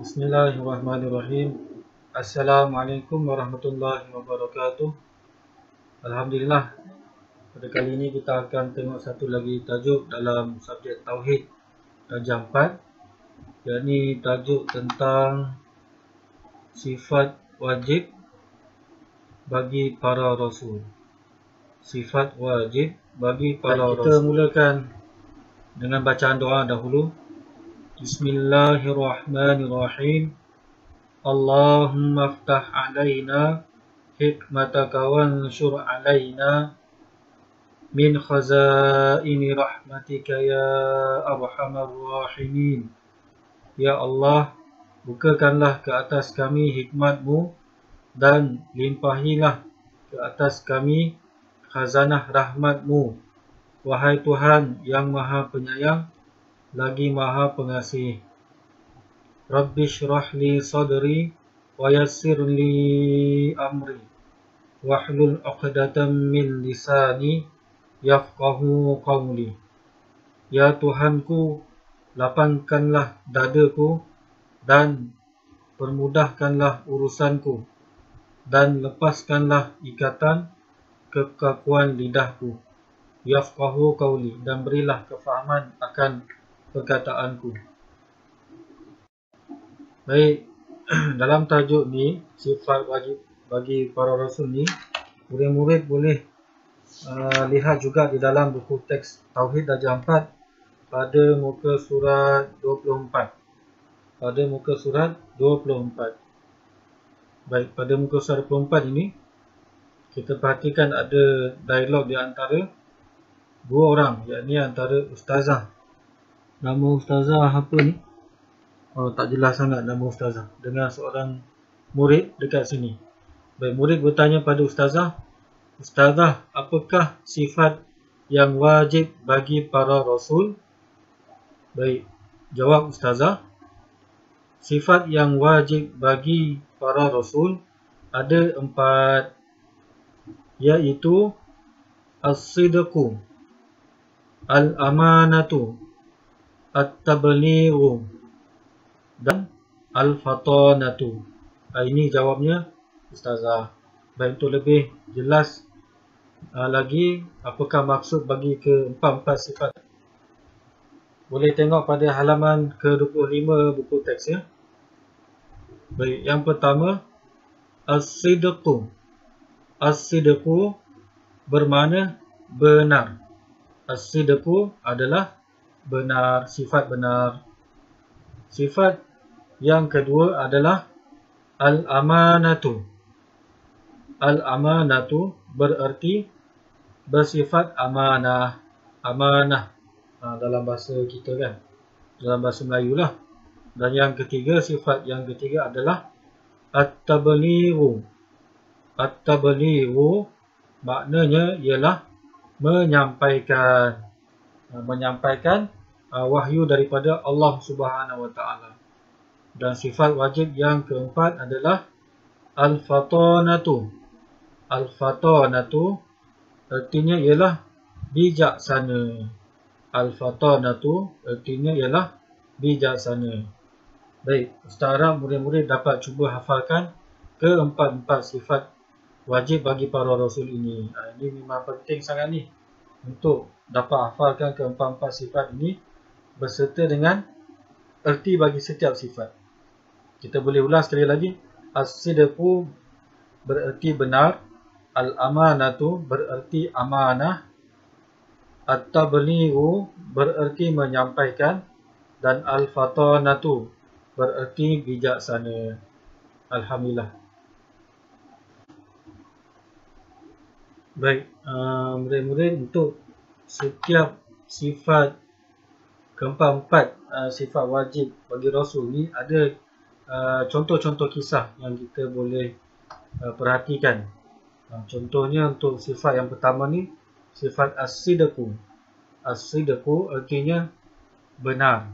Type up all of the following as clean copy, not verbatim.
Bismillahirrahmanirrahim. Assalamualaikum warahmatullahi wabarakatuh. Alhamdulillah, pada kali ini kita akan tengok satu lagi tajuk dalam subjek Tauhid darjah 4, yakni tajuk tentang sifat wajib bagi para Rasul. Sifat wajib bagi para Rasul. Kita mulakan dengan bacaan doa dahulu. Bismillahirrahmanirrahim. Allahumma aftah alaina hikmataka wanshur alaina min khazaini rahmatika ya arhamar rahimin. Ya Allah, bukakanlah ke atas kami hikmat-Mu dan limpahilah ke atas kami khazanah rahmat-Mu. Wahai Tuhan yang Maha Penyayang lagi Maha Pengasih. Rabbi shrah li sadri wa yassir li amri wahlul 'uqdatam min lisani yafqahu qawli. Ya Tuhanku, lapangkanlah dadaku dan permudahkanlah urusanku dan lepaskanlah ikatan kekakuan lidahku. Yafqahu qawli, dan berilah kefahaman akan perkataanku. Baik, dalam tajuk ni, sifat wajib bagi para Rasul ni, murid-murid boleh lihat juga di dalam buku teks Tauhid darjah 4 pada muka surat 24. Pada muka surat 24. Baik, pada muka surat 24 ini, kita perhatikan ada dialog di antara dua orang, yakni antara ustazah. Nama ustazah apa ni? Oh, tak jelas sangat nama ustazah. Dengan seorang murid dekat sini. Baik, murid bertanya pada ustazah, Ustazah, apakah sifat yang wajib bagi para Rasul? Baik, jawab ustazah, sifat yang wajib bagi para Rasul ada 4, iaitu as-sidqu, al-amanatu, at-tablighu dan al-fatanatu. Ini jawabnya ustazah. Baik, untuk lebih jelas lagi apakah maksud bagi ke-4 sifat, boleh tengok pada halaman ke-25 buku teks ya. Baik, yang pertama as-sidqu. As-sidqu bermakna benar. As-sidqu adalah benar, sifat benar. Sifat yang kedua adalah al-amanatu. Al-amanatu bererti bersifat amanah. Amanah dalam bahasa kita kan, dalam bahasa Melayu lah. Dan yang ketiga, sifat yang ketiga adalah at-tablighu. At-tablighu maknanya ialah menyampaikan. Menyampaikan wahyu daripada Allah Subhanahu Wa Taala. Dan sifat wajib yang keempat adalah al-fatanatu. Al-fatanatu artinya ialah bijaksana. Al-fatanatu artinya ialah bijaksana. Baik, Ustaz harap murid-murid dapat cuba hafalkan ke-4 sifat wajib bagi para Rasul ini. Ini memang penting sangat ni untuk dapat hafalkan ke-4 sifat ini berserta dengan erti bagi setiap sifat. Kita boleh ulas sekali lagi. As-sidqu bererti benar, al-amanatu bererti amanah, at-tablighu bererti menyampaikan, dan al-fatanatu bererti bijaksana. Alhamdulillah. Baik, murid-murid, untuk setiap sifat ke-4 sifat wajib bagi Rasul ni ada contoh-contoh kisah yang kita boleh perhatikan. Contohnya untuk sifat yang pertama ni, sifat as-sidqu. As-sidqu artinya benar.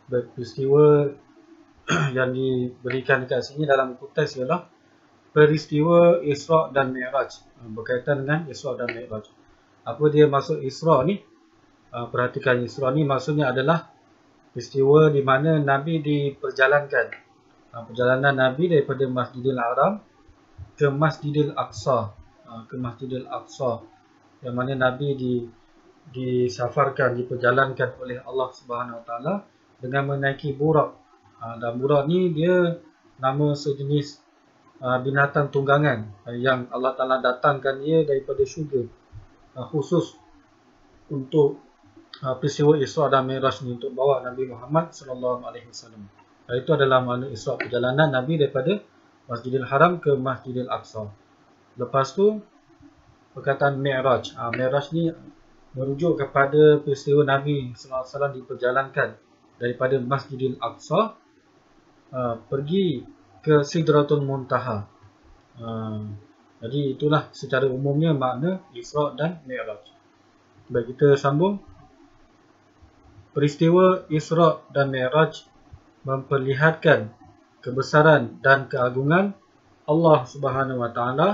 Peristiwa yang diberikan dekat sini dalam buku teks ialah peristiwa Isra' dan Mi'raj. Berkaitan dengan Isra' dan Mi'raj. Apa dia maksud Isra' ni? Perhatikan, Isra' ni maksudnya adalah peristiwa di mana Nabi diperjalankan. Perjalanan Nabi daripada Masjidil Haram ke Masjidil Aqsa. Yang mana Nabi disafarkan, diperjalankan oleh Allah Subhanahu Wa Taala dengan menaiki burak. Dan burak ni dia nama sejenis binatang tunggangan yang Allah Taala datangkan dia daripada syurga, khusus untuk peristiwa Isra dan Mi'raj ni, untuk bawa Nabi Muhammad sallallahu alaihi wasallam. Itu adalah makna Isra, perjalanan Nabi daripada Masjidil Haram ke Masjidil Aqsa. Lepas tu perkataan Mi'raj. Mi'raj ni merujuk kepada peristiwa Nabi sallallahu alaihi wasallam diperjalankan daripada Masjidil Aqsa pergi ke Sidratul Muntaha. Jadi itulah secara umumnya makna Isra dan Mi'raj. Baik, kita sambung. Peristiwa Isra dan Mi'raj memperlihatkan kebesaran dan keagungan Allah Subhanahu Wa Taala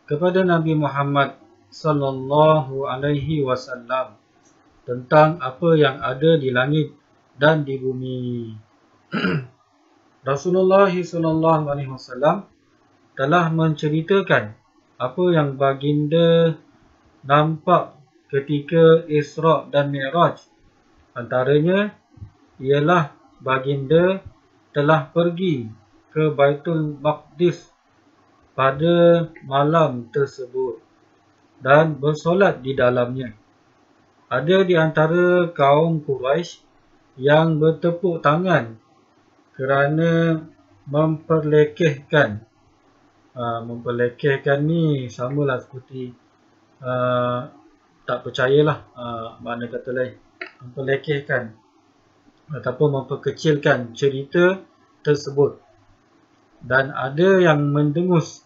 kepada Nabi Muhammad sallallahu alaihi wasallam tentang apa yang ada di langit dan di bumi. Rasulullah sallallahu alaihi wasallam telah menceritakan apa yang baginda nampak ketika Isra dan Mi'raj. Antaranya ialah baginda telah pergi ke Baitul Maqdis pada malam tersebut dan bersolat di dalamnya. Ada di antara kaum Quraisy yang bertepuk tangan kerana memperlekehkan. Memperlekehkan ni samalah seperti tak percayalah, makna kata lain. Memperlekehkan ataupun memperkecilkan cerita tersebut. Dan ada yang mendengus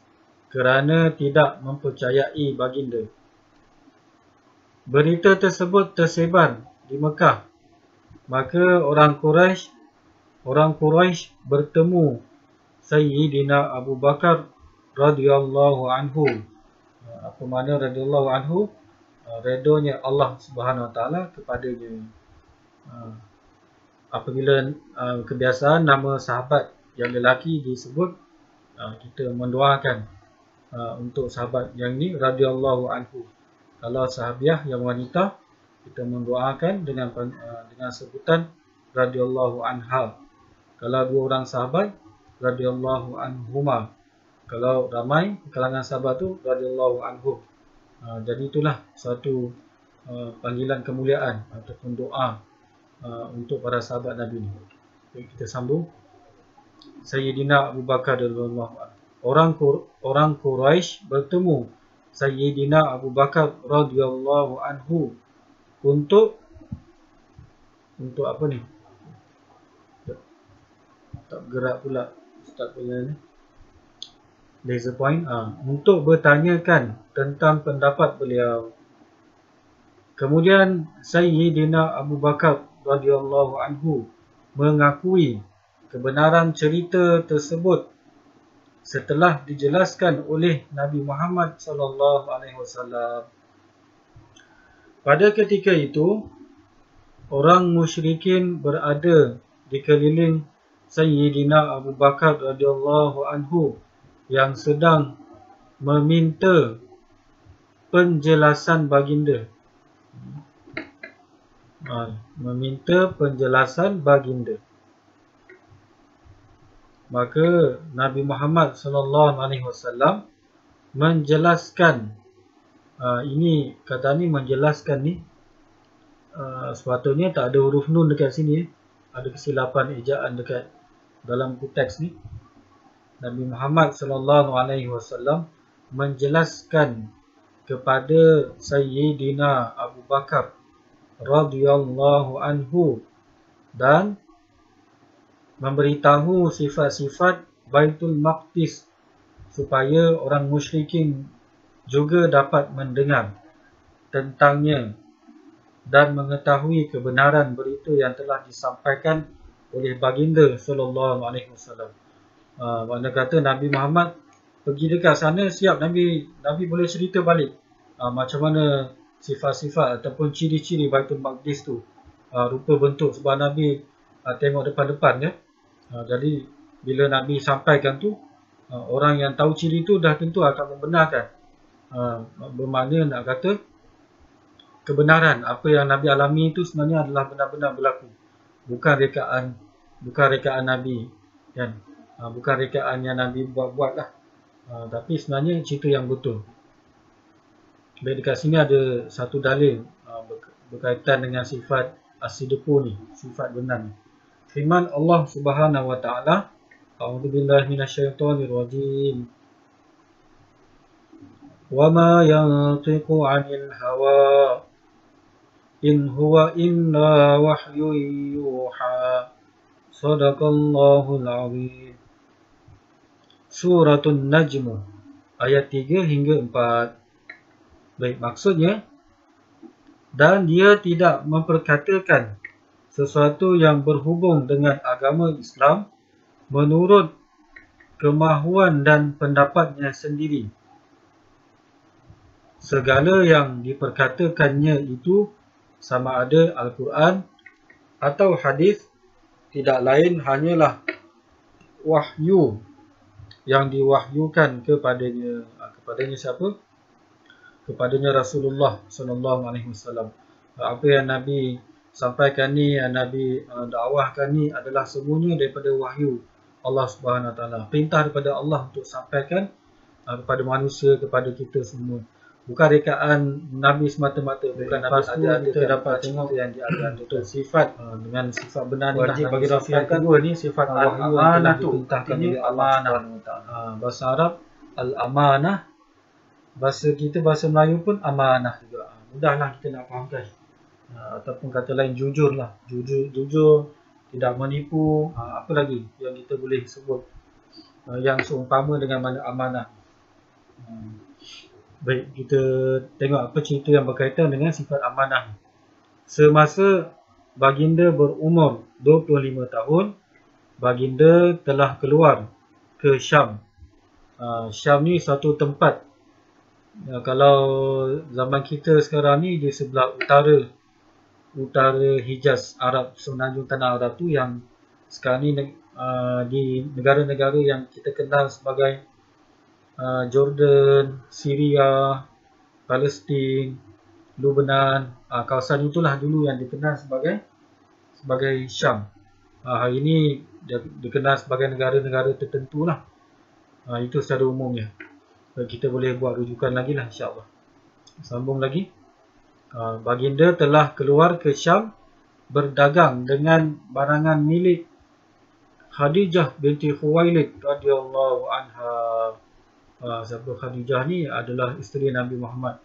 kerana tidak mempercayai baginda. Berita tersebut tersebar di Mekah. Maka orang Quraisy bertemu Sayyidina Abu Bakar radhiyallahu anhu. Apa makna radhiyallahu anhu? Redonya Allah Subhanahu Wa Taala kepadanya. Apabila kebiasaan nama sahabat yang lelaki disebut, kita mendoakan untuk sahabat yang ni radhiyallahu anhu. Kalau sahabiah yang wanita, kita mendoakan dengan sebutan radhiyallahu anha. Kalau dua orang sahabat, radhiyallahu anhuma. Kalau ramai kalangan sahabat tu, radhiyallahu anhum. Jadi itulah satu panggilan kemuliaan ataupun doa untuk para sahabat Nabi ni. Jadi kita sambung. Sayyidina Abu Bakar radhiyallahu anhu. Orang Quraisy bertemu Sayyidina Abu Bakar radhiyallahu anhu untuk apa ni? Tak gerak pula Ustaz punya ni. Laser point. Untuk bertanyakan tentang pendapat beliau. Kemudian Sayyidina Abu Bakar radhiyallahu anhu mengakui kebenaran cerita tersebut setelah dijelaskan oleh Nabi Muhammad sallallahu alaihi wasallam. Pada ketika itu, orang musyrikin berada di keliling Sayyidina Abu Bakar radhiyallahu anhu yang sedang meminta penjelasan baginda. Meminta penjelasan baginda. Maka Nabi Muhammad sallallahu alaihi wasallam menjelaskan, ini kata ni menjelaskan ni, sepatutnya tak ada huruf nun dekat sini. Ada kesilapan ejaan dekat dalam buku teks ni. Nabi Muhammad sallallahu alaihi wasallam menjelaskan kepada Sayyidina Abu Bakar radhiyallahu anhu dan memberitahu sifat-sifat Baitul Maqdis supaya orang musyrikin juga dapat mendengar tentangnya dan mengetahui kebenaran berita yang telah disampaikan oleh baginda sallallahu alaihi wasallam. Makna kata Nabi Muhammad pergi dekat sana, siap Nabi boleh cerita balik macam mana sifat-sifat ataupun ciri-ciri Baitul Maqdis tu, rupa bentuk, sebab Nabi tengok depan-depan ya. Jadi bila Nabi sampaikan tu, orang yang tahu ciri tu dah tentu akan membenarkan. Bermakna nak kata kebenaran apa yang Nabi alami itu sebenarnya adalah benar-benar berlaku. Bukan rekaan Nabi kan. Bukan rekaan yang Nabi buat-buat lah. Tapi sebenarnya cerita yang betul. Baik, dekat sini ada satu dalil berkaitan dengan sifat as-sidqu ni, sifat benar ni. Firman Allah Subhanahu wa taala, a'udzubillahi minasyaitonirrajim. Wa ma yantiqu 'anil hawa in huwa illa wahyun yuha. Shadaqallahul 'azim. Suratul Najm ayat 3 hingga 4. Baik, maksudnya, dan dia tidak memperkatakan sesuatu yang berhubung dengan agama Islam menurut kemahuan dan pendapatnya sendiri. Segala yang diperkatakannya itu sama ada Al-Quran atau hadis, tidak lain hanyalah wahyu yang diwahyukan kepadanya. Kepadanya siapa? Kepadanya Rasulullah SAW. Apa yang Nabi sampaikan ni, yang Nabi dakwahkan ni adalah semuanya daripada wahyu Allah Subhanahu Wa Taala. Perintah daripada Allah untuk sampaikan kepada manusia, kepada kita semua. Bukan rekaan Nabi semata-mata. Bukan Nabi ada kita dapat tengok yang dia ada sifat dengan sifat benar ni wajib bagi Rasul yang kedua ni sifat al-amanah tu. Amanah. Bahasa Arab al-amanah. Bahasa kita, bahasa Melayu pun amanah juga. Mudahlah kita nak fahamkan. Ataupun kata lain jujur lah. Jujur, tidak menipu. Apa lagi yang kita boleh sebut yang seumpama dengan mana amanah. Baik, kita tengok apa cerita yang berkaitan dengan sifat amanah. Semasa baginda berumur 25 tahun, baginda telah keluar ke Syam. Syam ni satu tempat. Kalau zaman kita sekarang ni di sebelah utara Hijaz, Arab, semenanjung tanah Arab tu, yang sekarang ni di negara-negara yang kita kenal sebagai Jordan, Syria, Palestin, Lebanon. Kawasan itulah dulu yang dikenal sebagai Syam. Hari ini dikenal sebagai negara-negara tertentu lah. Itu secara umumnya. Kita boleh buat rujukan lagi lah, insyaAllah. Sambung lagi. Baginda telah keluar ke Syam berdagang dengan barangan milik Khadijah binti Khuwailid radhiyallahu anha. Siapa Khadijah ni adalah isteri Nabi Muhammad.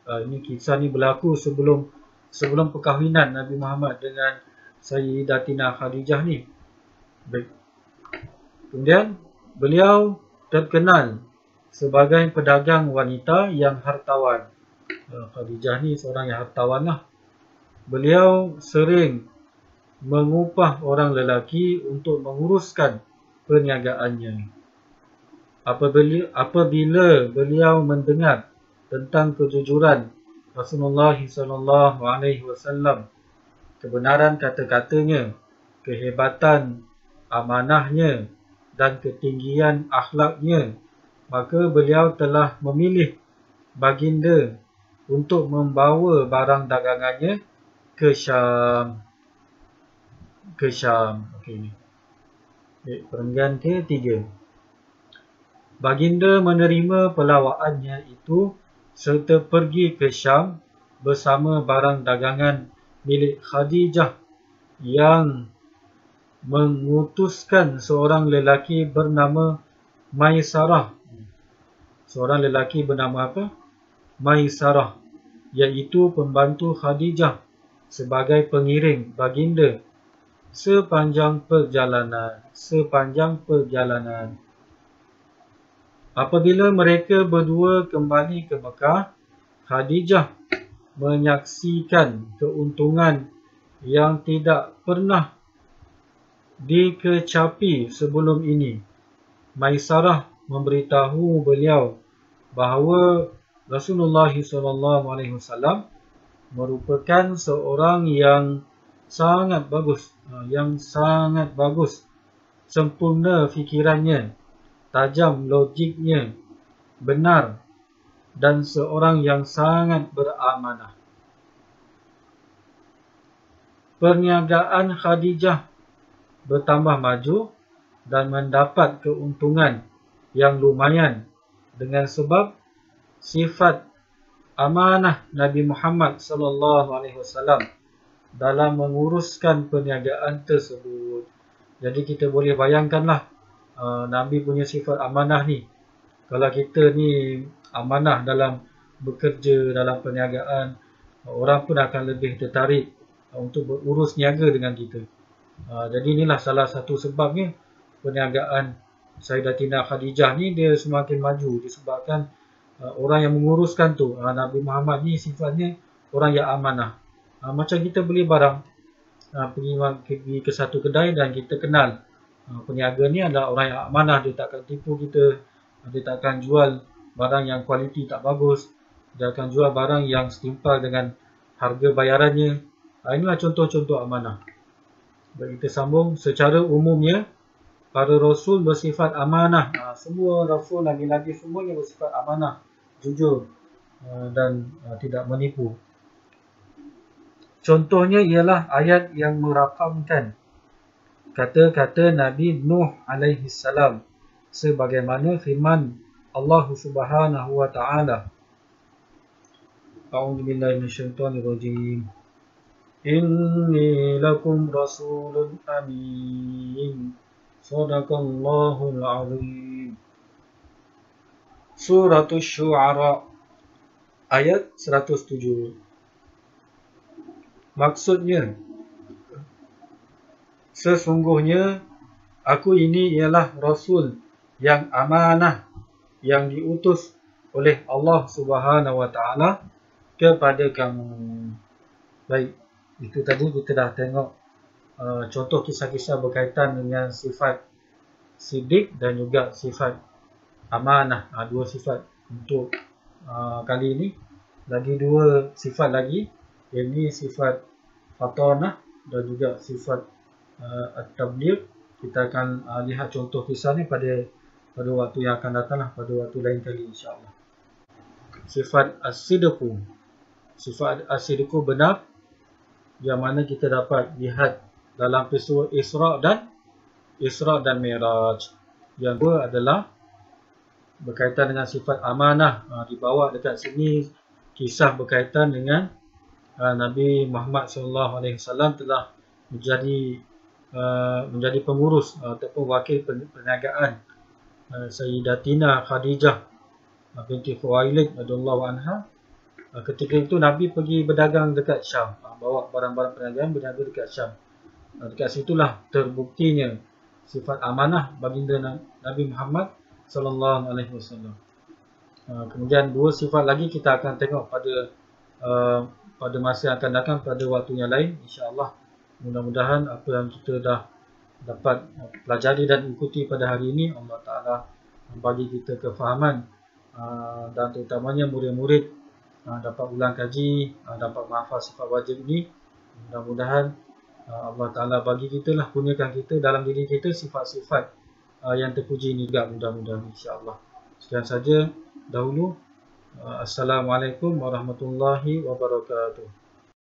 Ini kisah ni berlaku sebelum perkahwinan Nabi Muhammad dengan Sayyidatina Khadijah ni. Baik. Kemudian beliau terkenal sebagai pedagang wanita yang hartawan. Khadijah ni seorang yang hartawan lah. Beliau sering mengupah orang lelaki untuk menguruskan perniagaannya. Apabila beliau mendengar tentang kejujuran Rasulullah SAW, kebenaran kata-katanya, kehebatan amanahnya dan ketinggian akhlaknya, maka beliau telah memilih baginda untuk membawa barang dagangannya ke Syam. Okey. Perenggan ke-3. Baginda menerima pelawaannya itu serta pergi ke Syam bersama barang dagangan milik Khadijah yang mengutuskan seorang lelaki bernama Maisarah. Seorang lelaki bernama apa? Maisarah, iaitu pembantu Khadijah sebagai pengiring baginda sepanjang perjalanan. Apabila mereka berdua kembali ke Mekah, Khadijah menyaksikan keuntungan yang tidak pernah dikecapi sebelum ini. Maisarah memberitahu beliau bahawa Rasulullah SAW merupakan seorang yang sangat bagus, yang sangat bagus, sempurna fikirannya, tajam logiknya, benar, dan seorang yang sangat beramanah. Perniagaan Khadijah bertambah maju dan mendapat keuntungan yang lumayan dengan sebab sifat amanah Nabi Muhammad SAW dalam menguruskan perniagaan tersebut. Jadi kita boleh bayangkanlah Nabi punya sifat amanah ni. Kalau kita ni amanah dalam bekerja, dalam perniagaan, orang pun akan lebih tertarik untuk berurus niaga dengan kita. Jadi inilah salah satu sebabnya perniagaan Sayyidatina Khadijah ni dia semakin maju disebabkan orang yang menguruskan tu, Nabi Muhammad ni sifatnya orang yang amanah. Macam kita beli barang, pergi ke satu kedai dan kita kenal peniaga ni adalah orang yang amanah, dia takkan tipu kita, dia takkan jual barang yang kualiti tak bagus, dia akan jual barang yang setimpal dengan harga bayarannya. Inilah contoh-contoh amanah. Baik, kita sambung. Secara umumnya para rasul bersifat amanah. Semua rasul, nabi-nabi semuanya bersifat amanah, jujur dan tidak menipu. Contohnya ialah ayat yang merakamkan kata-kata Nabi Nuh alaihi salam sebagaimana firman Allah Subhanahu wa taala. A'udzubillahi minasyaitonirrajim. Inni lakum rasulun amin. Sadaqallahul azim. Suratul Syu'ara ayat 107. Maksudnya, sesungguhnya aku ini ialah Rasul yang amanah, yang diutus oleh Allah Subhanahu wa taala kepada kamu. Baik, itu tadi kita dah tengok contoh kisah-kisah berkaitan dengan sifat siddiq dan juga sifat amanah. Dua sifat untuk kali ini. Lagi dua sifat lagi, ini sifat fatanah dan juga sifat at-tabligh. Kita akan lihat contoh kisah ni pada waktu yang akan datang, pada waktu lain kali insya-Allah. Sifat as-sidqu. Sifat as-sidqu benar, yang mana kita dapat lihat dalam peristiwa Isra dan Mi'raj. Yang kedua adalah berkaitan dengan sifat amanah. Dibawa dekat sini kisah berkaitan dengan Nabi Muhammad SAW telah menjadi pengurus ataupun wakil perniagaan Sayyidatina Khadijah binti Khuwailid radhiyallahu anha. Ketika itu Nabi pergi berdagang dekat Syam, bawa barang-barang perniagaan berniaga dekat Syam. Dekat situlah terbuktinya sifat amanah baginda Nabi Muhammad SAW. Kemudian dua sifat lagi kita akan tengok pada masa yang akan datang, pada waktu yang lain insya-Allah. Mudah-mudahan apa yang kita dah dapat pelajari dan ikuti pada hari ini, Allah Ta'ala bagi kita kefahaman dan terutamanya murid-murid dapat ulang kaji, dapat menghafal sifat wajib ini. Mudah-mudahan Allah Ta'ala bagi kita lah, kurniakan kita dalam diri kita sifat-sifat yang terpuji ini juga, mudah-mudahan insya-Allah. Sekian saja dahulu. Assalamualaikum warahmatullahi wabarakatuh.